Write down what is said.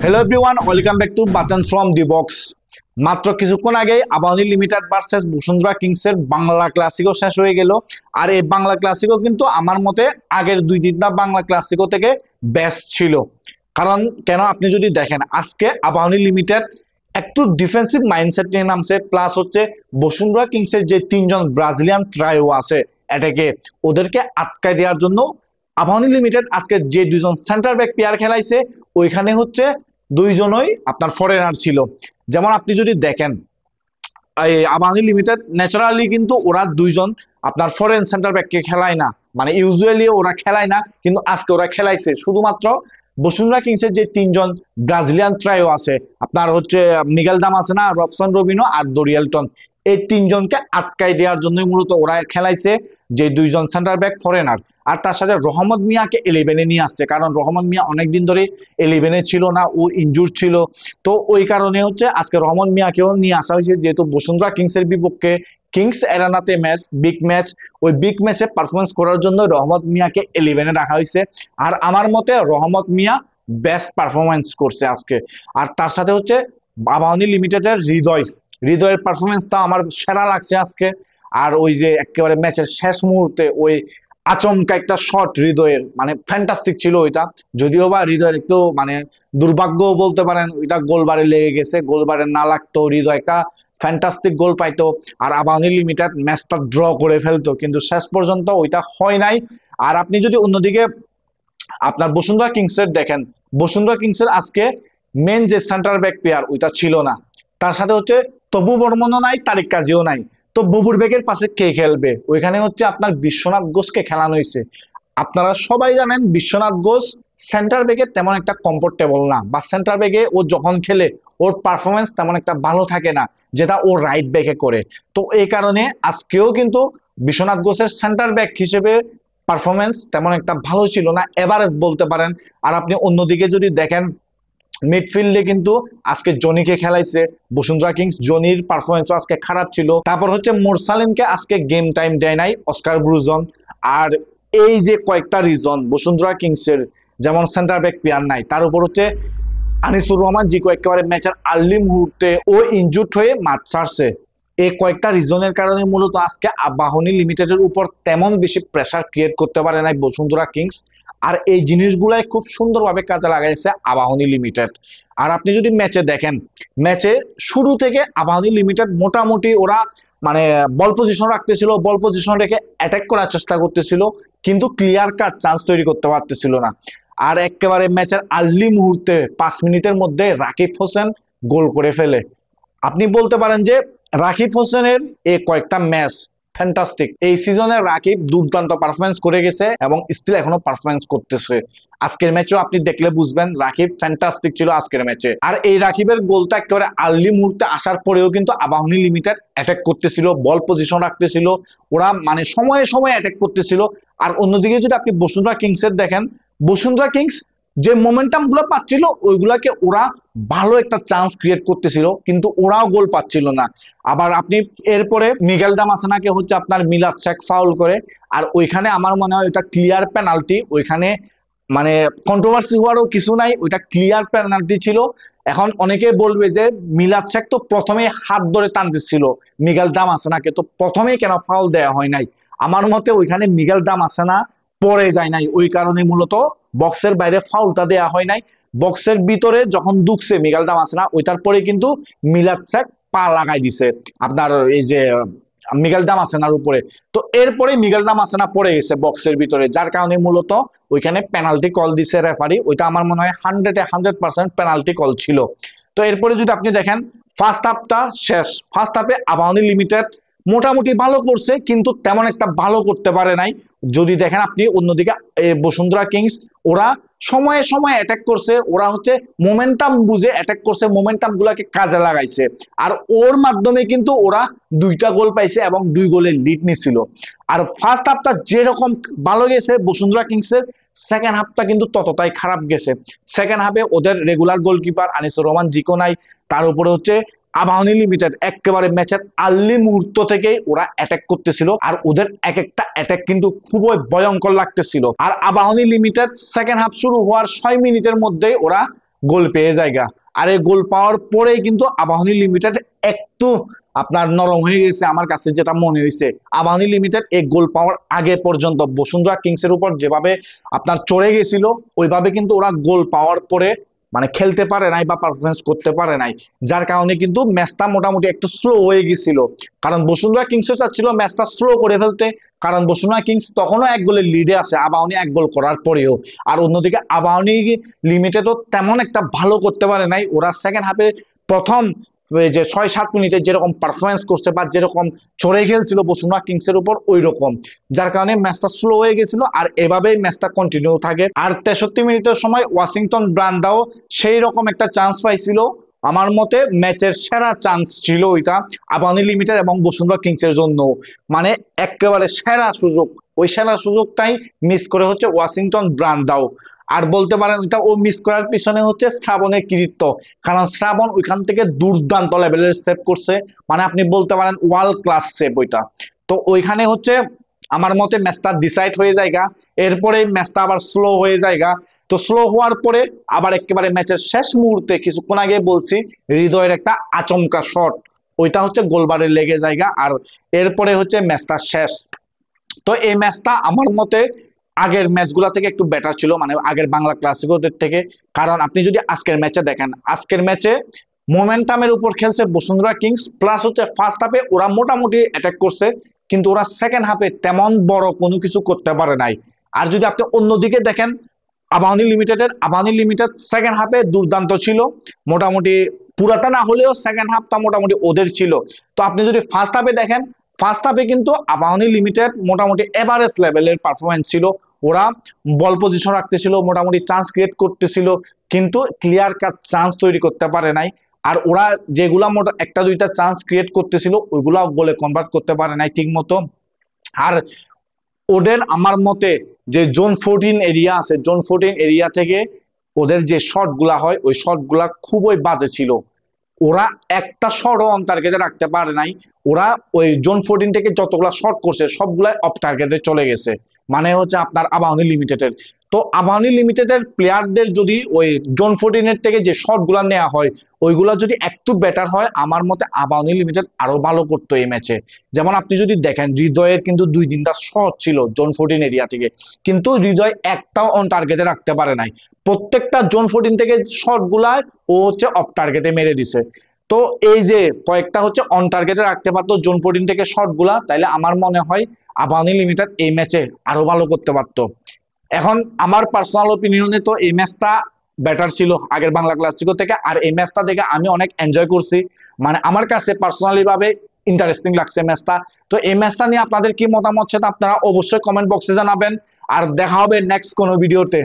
Hello everyone, welcome back to button from the box. মাত্র কিছুক্ষণ আগে আবাহনী লিমিটেড ভার্সেস বসুন্ধরা কিংসের বাংলা ক্লাসিকও শেষ হয়ে গেল। আর এই বাংলা ক্লাসিকও কিন্তু আমার মতে আগের দুই তিনটা বাংলা ক্লাসিকো থেকে বেস্ট ছিল। কারণ কেন, আপনি যদি দেখেন আজকে আবাহনী লিমিটেড একটু ডিফেন্সিভ মাইন্ডসেট নিয়ে নামছে, প্লাস হচ্ছে বসুন্ধরা কিংসের যে তিনজন ব্রাজিলিয়ান ট্রাইও আছে এটাকে ওদেরকে আটকায় দেওয়ার জন্য আবাহনী লিমিটেড আজকে যে দুইজন সেন্টার ব্যাক পেয়ার খেলাইছে ওইখানে হচ্ছে দুইজনই আপনার ফরেনার ছিল। যেমন আপনি যদি দেখেন আবাহনী লিমিটেড ন্যাচারালি কিন্তু ওরা দুইজন আপনার ফরেন সেন্টার ব্যাককে খেলায় না, মানে ইউজুয়ালি ওরা খেলায় না, কিন্তু আজকে ওরা খেলাইছে। শুধুমাত্র বসুন্ধরা কিংসের যে তিনজন ব্রাজিলিয়ান ট্রাইও আছে আপনার হচ্ছে মিগেল দাম আছে না, রবসন রবিনো আর দোরিয়ালটন, এই তিনজনকে আটকাই দেওয়ার জন্যই মূলত ওরা খেলাইছে যে দুইজন সেন্টার ব্যাক ফরেনার। আর তার সাথে রহমত মিয়াকে 11-এ নিয়ে আসছে, কারণ রহমত মিয়া অনেকদিন ধরে 11-এ ছিল না, ও ইনজুর ছিল। তো ওই কারণে হচ্ছে আজকে রহমত মিয়াকেও নিয়ে আসা হয়েছে, যেহেতু বসুন্ধরা কিংসের বিপক্ষে কিংস এরানাতে ম্যাচ, বিগ ম্যাচ, ওই বিগ ম্যাচে পারফরমেন্স করার জন্য রহমত মিয়াকে 11-এ রাখা হয়েছে। আর আমার মতে রহমত মিয়া বেস্ট পারফরমেন্স করছে আজকে। আর তার সাথে হচ্ছে আবাহনী লিমিটেডের হৃদয়ের পারফরমেন্সটা আমার সেরা লাগছে আজকে। আর ওই যে একেবারে ম্যাচের শেষ মুহূর্তে ওই আচমকা একটা শট হৃদয়ের, মানে ফ্যান্টাস্টিক ছিল ওইটা। যদিও বা হৃদয়ের একটু মানে দুর্ভাগ্য বলতে পারেন, ওইটা গোলবারে লেগে গেছে, গোলবারে না লাগতো হৃদয় একটা ফ্যান্টাস্টিক গোল পাইতো আর আবাহনী লিমিটেড ম্যাচটা ড্র করে ফেলতো, কিন্তু শেষ পর্যন্ত ওইটা হয় নাই। আর আপনি যদি অন্যদিকে আপনার বসুন্ধরা কিংসের দেখেন, বসুন্ধরা কিংসের আজকে মেন যে সেন্টার ব্যাক প্লেয়ার ওইটা ছিল না, তার সাথে হচ্ছে তবু বর্মনও নাই, তারিক কাজীও নাই। তো বুবুর বেগের পাশে কে খেলবে? ওইখানে হচ্ছে আপনার বিশ্বনাথ ঘোষকে খেলানো হয়েছে। আপনারা সবাই জানেন বিশ্বনাথ ঘোষ সেন্টার ব্যাগে তেমন একটা কমফোর্টেবল না, বা সেন্টার ব্যাগে ও যখন খেলে ওর পারফরমেন্স তেমন একটা ভালো থাকে না, যেটা ও রাইট ব্যাকে করে। তো এই কারণে আজকেও কিন্তু বিশ্বনাথ ঘোষের সেন্টার ব্যাক হিসেবে পারফরমেন্স তেমন একটা ভালো ছিল না, এভারেজ বলতে পারেন। আর আপনি অন্যদিকে যদি দেখেন মিডফিল্ডে কিন্তু আজকে জনিকে খেলাইছে বসুন্ধরা কিংস, জনির পারফরমেন্স আজকে খারাপ ছিল। তারপর হচ্ছে মোরসালিনকে আজকে গেম টাইম দেয় নাই অস্কার ব্রুজন। আর এই যে কয়েকটা রিজন বসুন্ধরা কিংসের, যেমন সেন্টার ব্যাক প্লেয়ার নাই, তার উপর হচ্ছে আনিসুর রহমান জিকো একেবারে ম্যাচের আর্লি মুহূর্তে ও ইনজুর্ড হয়ে মাঠ ছাড়ছে। এই কয়েকটা রিজনের কারণে মূলত আজকে আবাহনী লিমিটেডের উপর তেমন বেশি প্রেসার ক্রিয়েট করতে পারে নাই বসুন্ধরা কিংস। আর এই জিনিসগুলাই খুব সুন্দরভাবে কাজে লাগাইছে আবাহনী লিমিটেড। আর আপনি যদি ম্যাচে দেখেন, ম্যাচে শুরু থেকে আবাহনী লিমিটেড মোটামুটি ওরা মানে বল পজিশন রাখতেছিল, বল পজিশন রেখে অ্যাটাক করার চেষ্টা করতেছিল, কিন্তু ক্লিয়ার কাট চান্স তৈরি করতে পারতেছিল না। আর একেবারে ম্যাচের আর্লি মুহূর্তে 5 মিনিটের মধ্যে রাকিব হোসেন গোল করে ফেলে। আপনি বলতে পারেন যে রাকিব হোসেনের এই কয়েকটা ম্যাচ ফ্যান্টাস্টিক। এই সিজনে রাকিব দুর্দান্ত পারফরমেন্স করে গেছে এবং স্টিল এখনো পারফরমেন্স করতেছে। আজকের ম্যাচও আপনি দেখলে বুঝবেন রাকিব ফ্যান্টাস্টিক ছিল আজকের ম্যাচে। আর এই রাকিবের গোলটা একেবারে আর্লি মুহূর্তে আসার পরেও কিন্তু আবাহনী লিমিটেড অ্যাটাক করতেছিল, বল পজিশন রাখতেছিল, ওরা মানে সময়ে সময়ে অ্যাটাক করতেছিল। আর অন্যদিকে যদি আপনি বসুন্ধরা কিংসের দেখেন, বসুন্ধরা কিংস যে মোমেন্টাম গুলো পাচ্ছিল ওইগুলাকে ওরা ভালো একটা চান্স ক্রিয়েট করতেছিল, কিন্তু ওরাও গোল পাচ্ছিল না। আবার আপনি এরপরে মিগেল দামাসেনাকে হচ্ছে আপনার মিলাদ শেখ ফাউল করে, আর ওইখানে আমার মনে হয় ওইটা ক্লিয়ার পেনাল্টি, ওইখানে মানে কন্ট্রোভার্সি হওয়ারও কিছু নাই, ওইটা ক্লিয়ার পেনাল্টি ছিল। এখন অনেকে বলবে যে মিলাদ শেখ তো প্রথমে হাত ধরে টানতেছিল মিগেল দামাসেনাকে, তো প্রথমে কেন ফাউল দেওয়া হয় নাই? আমার মতে ওইখানে মিগেল দামাসেনা পড়ে যায় নাই, ওই কারণে মূলত বক্সের বাইরে ফাউলটা দেওয়া হয় নাই। বক্সের ভিতরে যখন ঢুকছে মিগেল দামাসেনা, ওইটার পরে কিন্তু মিলাদ শেখ পা লাগাই দিছে আপনার এই যে মিগেল দামাসেনার উপরে। তো এরপরে মিগেল দামাসেনা পড়ে গেছে বক্সের ভিতরে, যার কারণে মূলত ওইখানে পেনাল্টি কল দিছে রেফারি। ওইটা আমার মনে হয় 100% পেনাল্টি কল ছিল। তো এরপরে যদি আপনি দেখেন ফার্স্ট হাফটা শেষ, ফার্স্ট হাফে আবাহনী লিমিটেড মোটামুটি ভালো করছে, কিন্তু তেমন একটা ভালো করতে পারে নাই। যদি দেখেন আপনি অন্যদিকে বসুন্ধরা কিংস ওরা সময়ে সময়ে অ্যাটাক করছে, ওরা হচ্ছে মোমেন্টাম বুঝে অ্যাটাক করছে, মোমেন্টাম গুলাকে কাজে লাগাইছে। আর ওর মাধ্যমে কিন্তু ওরা 2টা গোল পাইছে এবং 2 গোলের লিড নিছিল। আর ফার্স্ট হাফটা যেরকম ভালো গেছে বসুন্ধরা কিংসের, সেকেন্ড হাফটা কিন্তু ততটাই খারাপ গেছে। সেকেন্ড হাফে ওদের রেগুলার গোলকিপার আনিসুর রহমান জিকো নাই, তার উপরে হচ্ছে আবাহনী লিমিটেড একেবারে ম্যাচের আর্লি মুহূর্ত থেকেই ওরা অ্যাটাক করতেছিল, আর ওদের এক একটা অ্যাটাক কিন্তু খুবই ভয়ঙ্কর লাগতেছিল। আর আবাহনী লিমিটেড সেকেন্ড হাফ শুরু হওয়ার 6 মিনিটের মধ্যেই ওরা গোল পেয়ে জায়গা। আর এই গোল পাওয়ার পরেই কিন্তু আবাহনী লিমিটেড একটু আপনার নরম হয়ে গেছে আমার কাছে যেটা মনে হয়েছে। আবাহনী লিমিটেড এই গোল পাওয়ার আগে পর্যন্ত বসুন্ধরা কিংসের উপর যেভাবে আপনার চড়ে গেছিল, ওইভাবে কিন্তু ওরা গোল পাওয়ার পরে মানে খেলতে পারে নাই বা পারফরমেন্স করতে পারে নাই, যার কারণে কিন্তু ম্যাচটা মোটামুটি একটু স্লো হয়ে গেছিল। কারণ বসুন্ধরা কিংসও চাচ্ছিল ম্যাচটা স্লো করে ফেলতে, কারণ বসুন্ধরা কিংস তখনও এক গোলের লিডে আছে আবাহনী এক গোল করার পরেও। আর অন্যদিকে আবাহনী লিমিটেডও তেমন একটা ভালো করতে পারে নাই। ওরা সেকেন্ড হাফে প্রথম যে 6-7 মিনিটে যেরকম পারফরমেন্স করছে বা যেরকম চড়ে খেলছিল বসুন্ধরা কিংসের উপর ওই রকম, যার কারণে ম্যাচটা স্লো হয়ে গেছিল। আর এভাবেই ম্যাচটা কন্টিনিউ থাকে। আর 63 মিনিটের সময় ওয়াশিংটন ব্রান্ডাও সেই রকম একটা চান্স পাইছিল, আমার মতে ম্যাচের সেরা চান্স ছিল ওইটা আবাহনী লিমিটেড এবং বসুন্ধরা কিংসের জন্য। মানে একেবারে সেরা সুযোগ, ওই সেরা সুযোগটাই মিস করে হচ্ছে ওয়াশিংটন ব্রান্ডাও। আর বলতে পারেন ওইটা ও মিস করার পিছনে হচ্ছে শ্রাবণের কৃতিত্ব, কারণ শ্রাবণ ওইখান থেকে দুর্দান্ত লেভেলের সেভ করছে, মানে আপনি বলতে পারেন ওয়ার্ল্ড ক্লাস সেভ ওইটা। তো ওইখানে হচ্ছে আমার মতে ম্যাচটা ডিসাইড হয়ে যায়গা। এরপরে ম্যাচটা আবার স্লো হয়ে যায়গা। তো স্লো হওয়ার পরে আবার একেবারে ম্যাচের শেষ মুহূর্তে কিছুক্ষণ আগে বলছি হৃদয়ের একটা আচমকা শট, ওইটা হচ্ছে গোলবারে লেগে যায়গা। আর এরপরে হচ্ছে ম্যাচটা শেষ। তো এই ম্যাচটা আমার মতে আগের ম্যাচগুলা থেকে একটু বেটার ছিল, মানে আগের বাংলা ক্লাসিকোদের থেকে। কারণ আপনি যদি আজকের ম্যাচে দেখেন, আজকের ম্যাচে মোমেন্টামের উপর খেলছে বসুন্ধরা কিংস, প্লাস হচ্ছে ফার্স্ট হাফে ওরা মোটামুটি অ্যাটাক করছে, কিন্তু ওরা সেকেন্ড হাফে তেমন বড় কোনো কিছু করতে পারে নাই। আর যদি আপনি অন্যদিকে দেখেন আবাহনী লিমিটেড সেকেন্ড হাফে দুর্দান্ত ছিল, মোটামুটি পুরাটা না হলেও সেকেন্ড হাফটা মোটামুটি ওদের ছিল। তো আপনি যদি ফার্স্ট হাফে দেখেন, ফার্স্ট হাফে কিন্তু আবাহনী লিমিটেড মোটামুটি এভারেজ লেভেলের পারফরমেন্স ছিল। ওরা বল পজিশন রাখতেছিল, মোটামুটি চান্স ক্রিয়েট করতেছিল, কিন্তু ক্লিয়ার কাট চান্স তৈরি করতে পারে নাই। আর ওরা যেগুলা একটা দুইটা চান্স ক্রিয়েট করতেছিল ওইগুলা গোলে কনভার্ট করতে পারে নাই ঠিক মতো। আর ওদের আমার মতে যে জোন 14 এরিয়া আছে, জোন 14 এরিয়া থেকে ওদের যে শট গুলা হয় ওই শট গুলা খুবই বাজে ছিল। ওরা একটা শটও অন টার্গেটে রাখতে পারে নাই। ওরা ওই জোন 14 থেকে যতগুলা শট করছে সবগুলাই অফ টার্গেটে চলে গেছে, মানে হচ্ছে আপনার আবাহনী লিমিটেডের। তো আবাহনী লিমিটেডের প্লেয়ারদের যদি ওই জোন 14 থেকে যে শট গুলা নেওয়া হয় ওইগুলা যদি একটু বেটার হয়, আমার মতে আবাহনী লিমিটেড আরো ভালো করতো এই ম্যাচে। যেমন আপনি যদি দেখেন হৃদয়ের কিন্তু 2-3টা শট ছিল জোন 14 এরিয়া থেকে, কিন্তু হৃদয় একটাও অন টার্গেটে রাখতে পারে নাই। প্রত্যেকটা জোন 14 থেকে শট গুলায় ও হচ্ছে অফ টার্গেটে মেরে দিছে। তো এই যে কয়েকটা হচ্ছে অন টার্গেটে রাখতে পারতো জোন 14 থেকে শট গুলা, তাইলে আমার মনে হয় আবাহনী লিমিটেড এই ম্যাচে আরো ভালো করতে পারতো। এখন আমার পার্সোনাল ওপিনিয়নে তো এই ম্যাচটা বেটার ছিল আগের বাংলা ক্লাসিকো থেকে। আর এই ম্যাচটা দেখে আমি অনেক এনজয় করছি, মানে আমার কাছে পার্সোনালি ভাবে ইন্টারেস্টিং লাগছে ম্যাচটা। তো এই ম্যাচটা নিয়ে আপনাদের কি মতামত সেটা আপনারা অবশ্যই কমেন্ট বক্সে জানাবেন। আর দেখা হবে নেক্সট কোনো ভিডিওতে।